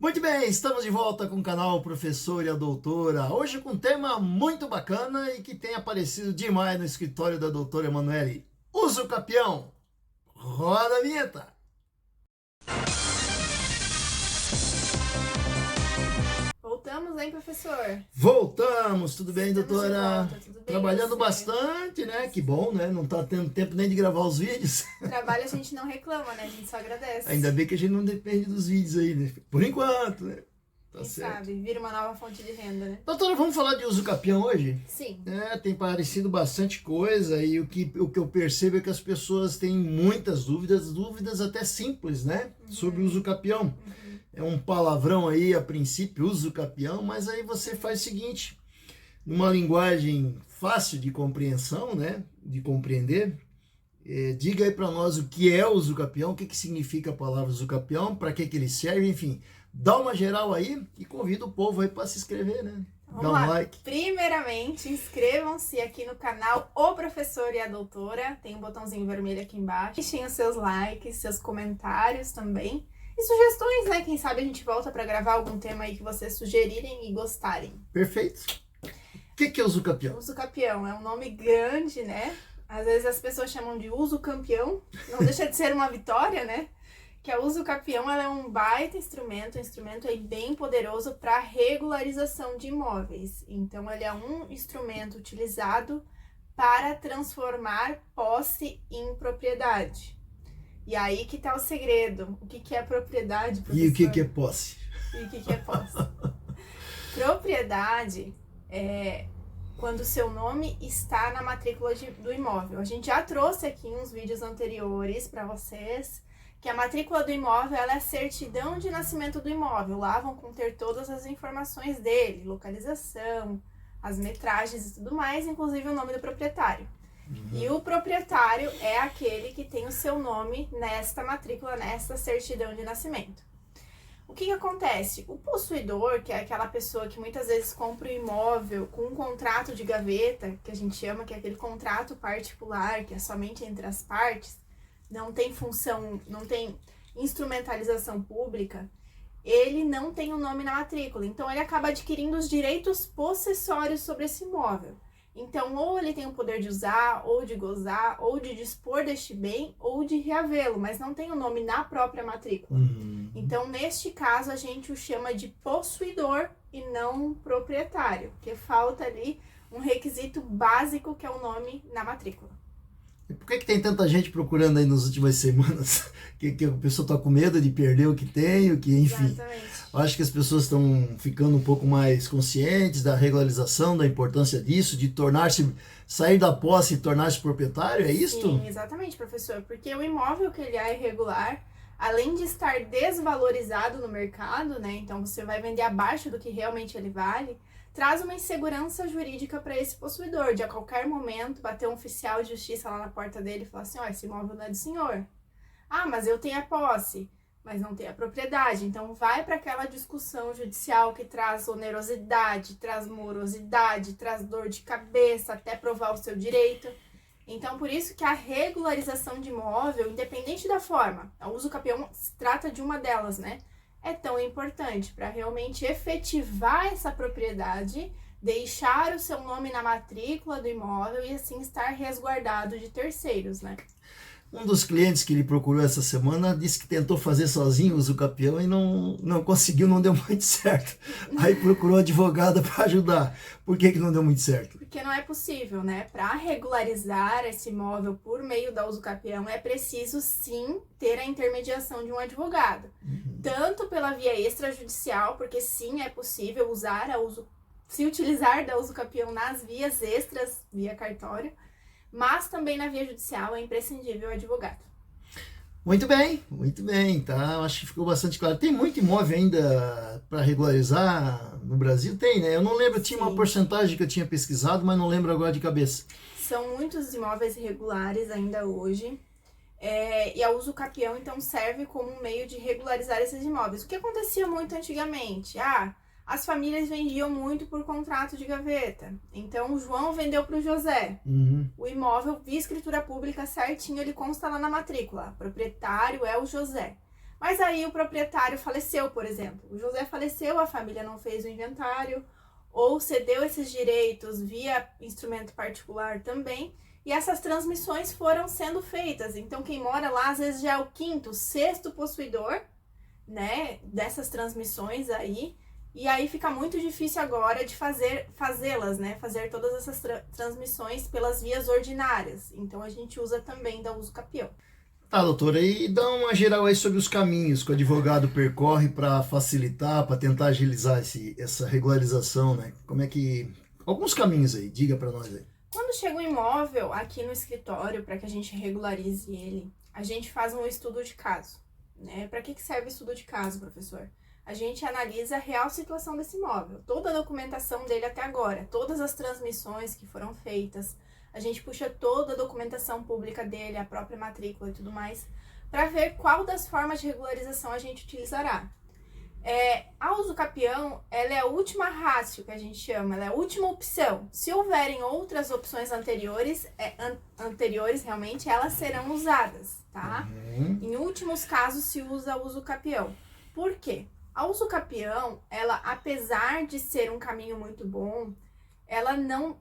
Muito bem, estamos de volta com o canal Professor e a Doutora. Hoje com um tema muito bacana e que tem aparecido demais no escritório da doutora Emanuele. Uso capião. Roda a vinheta. Voltamos, hein, professor? Voltamos, tudo bem, Estamos de doutora? volta, tudo bem, Trabalhando você? bastante, né? Que bom, né? Não tá tendo tempo nem de gravar os vídeos. Trabalho a gente não reclama, né? A gente só agradece. Ainda bem que a gente não depende dos vídeos aí, né? Por enquanto, né? Tá Quem certo. sabe, vira uma nova fonte de renda, né? Doutora, vamos falar de uso capião hoje? Sim. Tem parecido bastante coisa e o que eu percebo é que as pessoas têm muitas dúvidas até simples, né? Sobre o uso capião. É um palavrão aí a princípio, uso capião, mas aí você faz o seguinte, numa linguagem fácil de compreensão, né? De compreender, diga aí para nós o que é o uso capião, o que significa a palavra uso capião, para que ele serve, enfim. Dá uma geral aí e convida o povo aí para se inscrever, né? Vamos Dá um lá. like. Primeiramente, inscrevam-se aqui no canal O Professor e a Doutora. Tem um botãozinho vermelho aqui embaixo. Deixem os seus likes, seus comentários também. E sugestões, né? Quem sabe a gente volta para gravar algum tema aí que vocês sugerirem e gostarem. Perfeito. O que é uso capião? Uso capião é um nome grande, né? Às vezes as pessoas chamam de uso campeão. Não deixa de ser uma vitória, né? Que a uso capião ela é um baita instrumento, um instrumento aí bem poderoso para regularização de imóveis. Então, ele é um instrumento utilizado para transformar posse em propriedade. E aí que tá o segredo. O que é propriedade, professor? E o que é posse? E o que é posse? Propriedade é quando o seu nome está na matrícula do imóvel. A gente já trouxe aqui uns vídeos anteriores para vocês que a matrícula do imóvel ela é a certidão de nascimento do imóvel. Lá vão conter todas as informações dele, localização, as metragens e tudo mais, inclusive o nome do proprietário. E o proprietário é aquele que tem o seu nome nesta matrícula, nesta certidão de nascimento. O que acontece? O possuidor, que é aquela pessoa que muitas vezes compra o imóvel com um contrato de gaveta, que a gente chama que é aquele contrato particular, que é somente entre as partes, não tem função, não tem instrumentalização pública, ele não tem o nome na matrícula. Então, ele acaba adquirindo os direitos possessórios sobre esse imóvel. Então, ou ele tem o poder de usar, ou de gozar, ou de dispor deste bem, ou de reavê-lo, mas não tem o nome na própria matrícula. Então, neste caso, a gente o chama de possuidor e não proprietário, porque falta ali um requisito básico que é o nome na matrícula. E por que tem tanta gente procurando aí nas últimas semanas? Que a pessoa está com medo de perder o que tem, o que, enfim. Exatamente. Acho que as pessoas estão ficando um pouco mais conscientes da regularização, da importância disso, de sair da posse e tornar-se proprietário, é isto? Sim, exatamente, professor. Porque o imóvel que ele é irregular, além de estar desvalorizado no mercado, né? Então você vai vender abaixo do que realmente ele vale, traz uma insegurança jurídica para esse possuidor, de a qualquer momento bater um oficial de justiça lá na porta dele e falar assim, ó, esse imóvel não é do senhor. Ah, mas eu tenho a posse, mas não tenho a propriedade. Então vai para aquela discussão judicial que traz onerosidade, traz morosidade, traz dor de cabeça até provar o seu direito. Então, por isso que a regularização de imóvel, independente da forma, o uso capião se trata de uma delas, né? É tão importante para realmente efetivar essa propriedade, deixar o seu nome na matrícula do imóvel e assim estar resguardado de terceiros, né? Um dos clientes que ele procurou essa semana disse que tentou fazer sozinho o uso capião e não conseguiu, não deu muito certo. Aí procurou advogada para ajudar. Por que não deu muito certo? Porque não é possível, né? Para regularizar esse imóvel por meio da uso capião, é preciso sim ter a intermediação de um advogado. Tanto pela via extrajudicial, porque sim é possível se utilizar da uso capião nas vias extras, via cartório, mas também na via judicial é imprescindível o advogado. Muito bem, tá? Acho que ficou bastante claro. Tem muito imóvel ainda para regularizar no Brasil? Tem, né? Eu não lembro, tinha uma porcentagem que eu tinha pesquisado, mas não lembro agora de cabeça. São muitos imóveis irregulares ainda hoje. E a uso capião, então, serve como um meio de regularizar esses imóveis. O que acontecia muito antigamente? As famílias vendiam muito por contrato de gaveta. Então, o João vendeu para o José. O imóvel, via escritura pública certinho, ele consta lá na matrícula. O proprietário é o José. Mas aí o proprietário faleceu, por exemplo. O José faleceu, a família não fez o inventário, ou cedeu esses direitos via instrumento particular também, e essas transmissões foram sendo feitas. Então, quem mora lá, às vezes, já é o quinto, sexto possuidor, né, dessas transmissões aí, e aí fica muito difícil agora de fazê-las, né, fazer todas essas transmissões pelas vias ordinárias. Então, a gente usa também da uso capião. Tá, doutora, e dá uma geral aí sobre os caminhos que o advogado percorre para facilitar, para tentar agilizar essa regularização, né? Como é que... Alguns caminhos aí, diga para nós aí. Quando chega um imóvel aqui no escritório, para que a gente regularize ele, a gente faz um estudo de caso, né? Para que serve o estudo de caso, professor? A gente analisa a real situação desse imóvel, toda a documentação dele até agora, todas as transmissões que foram feitas, a gente puxa toda a documentação pública dele, a própria matrícula e tudo mais, para ver qual das formas de regularização a gente utilizará. A uso capião, ela é a última ratio que a gente chama, ela é a última opção. Se houverem outras opções anteriores realmente, elas serão usadas, tá? Em últimos casos se usa o uso capião. Por quê? A uso capião, ela, apesar de ser um caminho muito bom, ela não...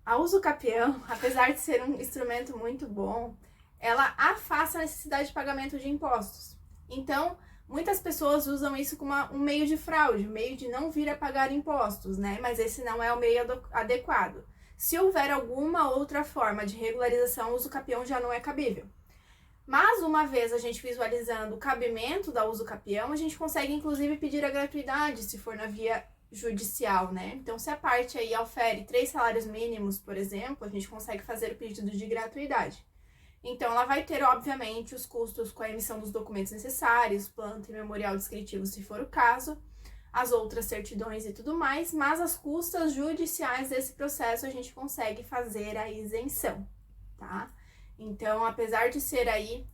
A uso capião, apesar de ser um instrumento muito bom, ela afasta a necessidade de pagamento de impostos. Então, muitas pessoas usam isso como um meio de fraude, um meio de não vir a pagar impostos, né? Mas esse não é o meio adequado. Se houver alguma outra forma de regularização, o uso capião já não é cabível. Mas, uma vez a gente visualizando o cabimento da uso capião, a gente consegue, inclusive, pedir a gratuidade, se for na via judicial, né? Então, se a parte aí ofere 3 salários mínimos, por exemplo, a gente consegue fazer o pedido de gratuidade. Então, ela vai ter, obviamente, os custos com a emissão dos documentos necessários, planta e memorial descritivo, se for o caso, as outras certidões e tudo mais, mas as custas judiciais desse processo a gente consegue fazer a isenção, tá? Então, apesar de ser aí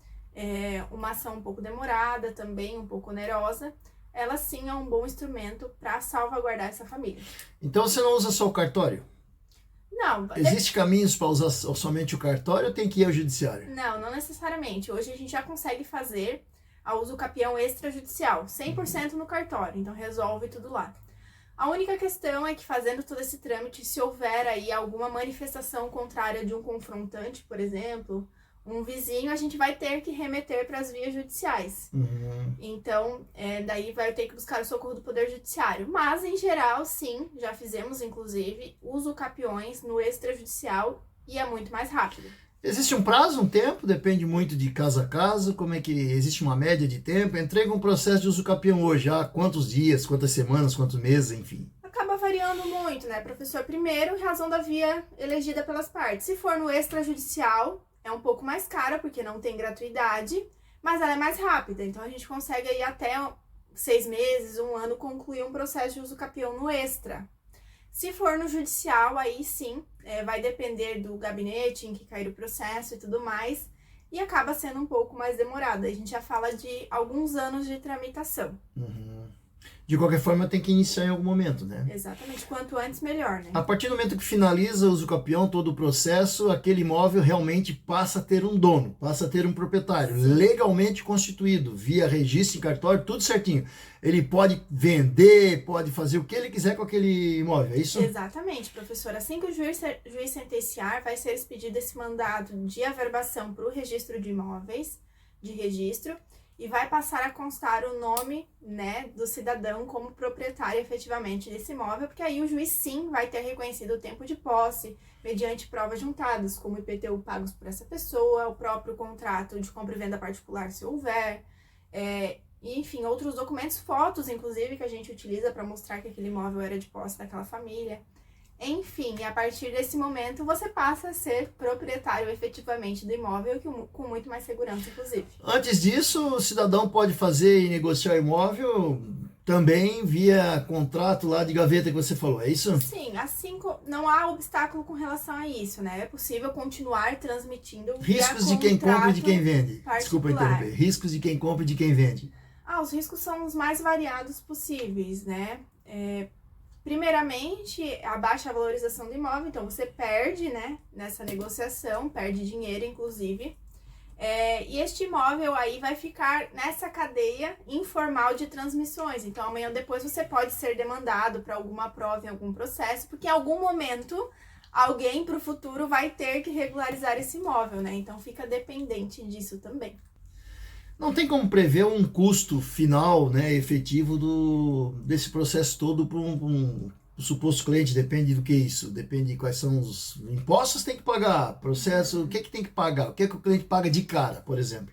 uma ação um pouco demorada, também um pouco onerosa, ela sim é um bom instrumento para salvaguardar essa família. Então você não usa só o cartório? Não. Existem caminhos para usar somente o cartório ou tem que ir ao judiciário? Não, não necessariamente. Hoje a gente já consegue fazer a uso capião extrajudicial, 100% no cartório, então resolve tudo lá. A única questão é que fazendo todo esse trâmite, se houver aí alguma manifestação contrária de um confrontante, por exemplo, um vizinho, a gente vai ter que remeter para as vias judiciais. Então, daí vai ter que buscar o socorro do Poder Judiciário. Mas, em geral, sim, já fizemos, inclusive, uso capiões no extrajudicial e é muito mais rápido. Existe um prazo, um tempo? Depende muito de caso a caso? Como é que existe uma média de tempo? Entrega um processo de uso capião hoje, há quantos dias, quantas semanas, quantos meses, enfim? Acaba variando muito, né, professor? Primeiro, em razão da via elegida pelas partes. Se for no extrajudicial, é um pouco mais cara, porque não tem gratuidade, mas ela é mais rápida. Então, a gente consegue aí até 6 meses, 1 ano, concluir um processo de uso capião no extra. Se for no judicial, aí sim, vai depender do gabinete em que cair o processo e tudo mais, e acaba sendo um pouco mais demorado. A gente já fala de alguns anos de tramitação. De qualquer forma, tem que iniciar em algum momento, né? Exatamente. Quanto antes, melhor, né? A partir do momento que finaliza o uso capião, todo o processo, aquele imóvel realmente passa a ter um dono, passa a ter um proprietário, legalmente constituído, via registro em cartório, tudo certinho. Ele pode vender, pode fazer o que ele quiser com aquele imóvel, é isso? Exatamente, professor. Assim que o juiz sentenciar, vai ser expedido esse mandado de averbação para o registro de imóveis, de registro, e vai passar a constar o nome, né, do cidadão como proprietário efetivamente desse imóvel, porque aí o juiz sim vai ter reconhecido o tempo de posse, mediante provas juntadas, como IPTU pagos por essa pessoa, o próprio contrato de compra e venda particular, se houver, e, enfim, outros documentos, fotos, inclusive, que a gente utiliza para mostrar que aquele imóvel era de posse daquela família. Enfim, a partir desse momento, você passa a ser proprietário efetivamente do imóvel, com muito mais segurança, inclusive. Antes disso, o cidadão pode fazer e negociar o imóvel também via contrato lá de gaveta que você falou, é isso? Sim, assim não há obstáculo com relação a isso, né? É possível continuar transmitindo riscos de quem compra e de quem vende. Particular. Desculpa interromper. Riscos de quem compra e de quem vende. Os riscos são os mais variados possíveis, né? Primeiramente, a baixa valorização do imóvel, então você perde, né, nessa negociação, perde dinheiro, inclusive. E este imóvel aí vai ficar nessa cadeia informal de transmissões. Então, amanhã depois você pode ser demandado para alguma prova em algum processo, porque em algum momento alguém para o futuro vai ter que regularizar esse imóvel, né? Então, fica dependente disso também. Não tem como prever um custo final, né, efetivo desse processo todo para um suposto cliente. Depende do que isso, depende de quais são os impostos que tem que pagar, processo, o que tem que pagar, o que o cliente paga de cara, por exemplo.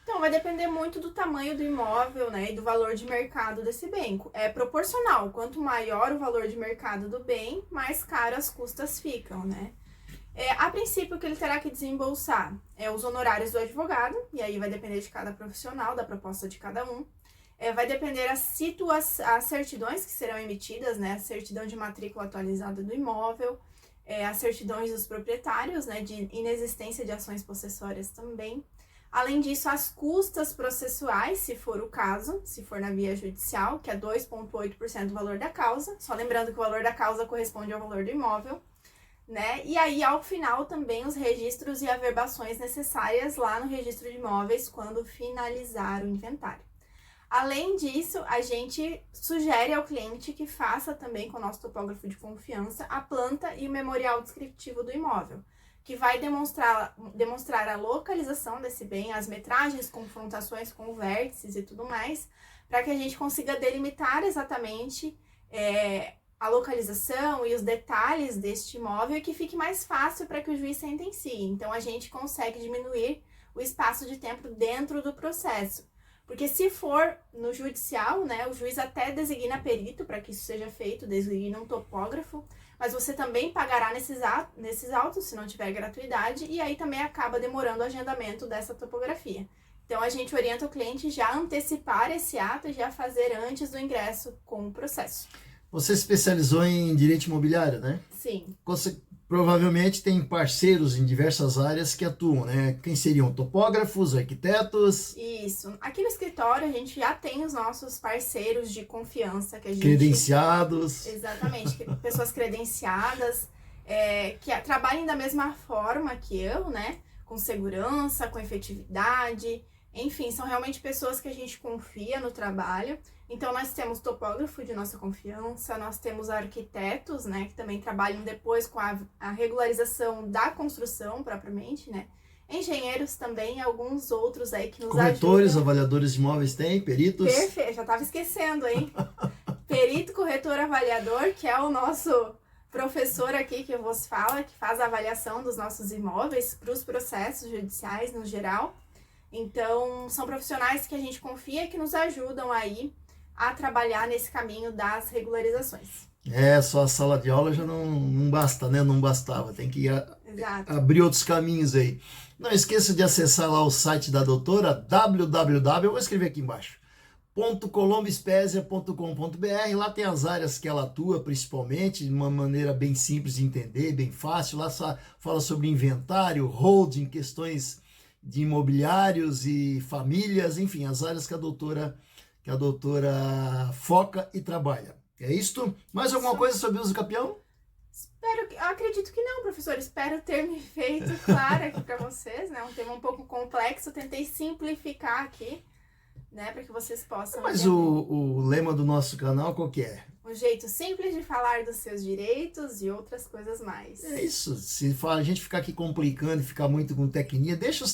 Então, vai depender muito do tamanho do imóvel, né, e do valor de mercado desse bem. É proporcional, quanto maior o valor de mercado do bem, mais caro as custas ficam, né? A princípio, o que ele terá que desembolsar é os honorários do advogado, e aí vai depender de cada profissional, da proposta de cada um. Vai depender as certidões que serão emitidas, né? A certidão de matrícula atualizada do imóvel, as certidões dos proprietários, né? De inexistência de ações possessórias também. Além disso, as custas processuais, se for o caso, se for na via judicial, que é 2,8% do valor da causa. Só lembrando que o valor da causa corresponde ao valor do imóvel. Né? E aí, ao final, também os registros e averbações necessárias lá no registro de imóveis quando finalizar o inventário. Além disso, a gente sugere ao cliente que faça também com o nosso topógrafo de confiança a planta e o memorial descritivo do imóvel, que vai demonstrar a localização desse bem, as metragens, confrontações com vértices e tudo mais, para que a gente consiga delimitar exatamente a localização e os detalhes deste imóvel e que fique mais fácil para que o juiz sentencie. Então, a gente consegue diminuir o espaço de tempo dentro do processo. Porque se for no judicial, né, o juiz até designa perito para que isso seja feito, designa um topógrafo, mas você também pagará nesses autos, se não tiver gratuidade, e aí também acaba demorando o agendamento dessa topografia. Então, a gente orienta o cliente já a antecipar esse ato e já fazer antes do ingresso com o processo. Você se especializou em direito imobiliário, né? Sim. Você provavelmente tem parceiros em diversas áreas que atuam, né? Quem seriam topógrafos, arquitetos? Isso. Aqui no escritório a gente já tem os nossos parceiros de confiança que a gente... Credenciados. Exatamente. Pessoas credenciadas, que trabalhem da mesma forma que eu, né? Com segurança, com efetividade. Enfim, são realmente pessoas que a gente confia no trabalho. Então, nós temos topógrafo de nossa confiança, nós temos arquitetos, né, que também trabalham depois com a regularização da construção, propriamente, né. Engenheiros também, alguns outros aí que nos corretores, ajudam. avaliadores de imóveis tem, peritos? Perfeito, já estava esquecendo, hein. Perito, corretor, avaliador, que é o nosso professor aqui que vos fala, que faz a avaliação dos nossos imóveis para os processos judiciais no geral. Então, são profissionais que a gente confia e que nos ajudam aí a trabalhar nesse caminho das regularizações. Só a sala de aula já não basta, né? Não bastava, tem que abrir outros caminhos aí. Não esqueça de acessar lá o site da doutora, www, eu vou escrever aqui embaixo, .colomboespesia.com.br. Lá tem as áreas que ela atua, principalmente, de uma maneira bem simples de entender, bem fácil. Lá só fala sobre inventário, holding, questões de imobiliários e famílias, enfim, as áreas que a doutora foca e trabalha. É isto? Mais alguma coisa sobre o uso capião? Acredito que não, professor. Espero ter me feito clara aqui para vocês, né? Um tema um pouco complexo, tentei simplificar aqui, né, para que vocês possam... Mas o lema do nosso canal qual que é? Um jeito simples de falar dos seus direitos e outras coisas mais. É isso. Se a gente ficar aqui complicando e ficar muito com tecnia, deixa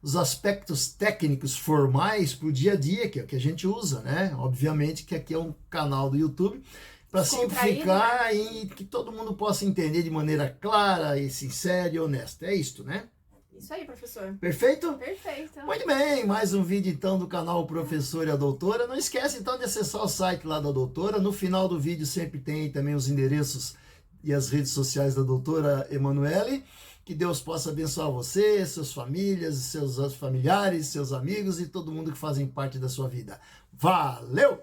os aspectos técnicos formais para o dia a dia, que é o que a gente usa, né? Obviamente que aqui é um canal do YouTube para simplificar, né? E que todo mundo possa entender de maneira clara e sincera e honesta. É isto, né? Isso aí, professor. Perfeito? Perfeito. Muito bem, mais um vídeo então do canal Professor e a Doutora. Não esquece então de acessar o site lá da doutora. No final do vídeo sempre tem também os endereços e as redes sociais da doutora Emanuele. Que Deus possa abençoar você, suas famílias, seus familiares, seus amigos e todo mundo que fazem parte da sua vida. Valeu!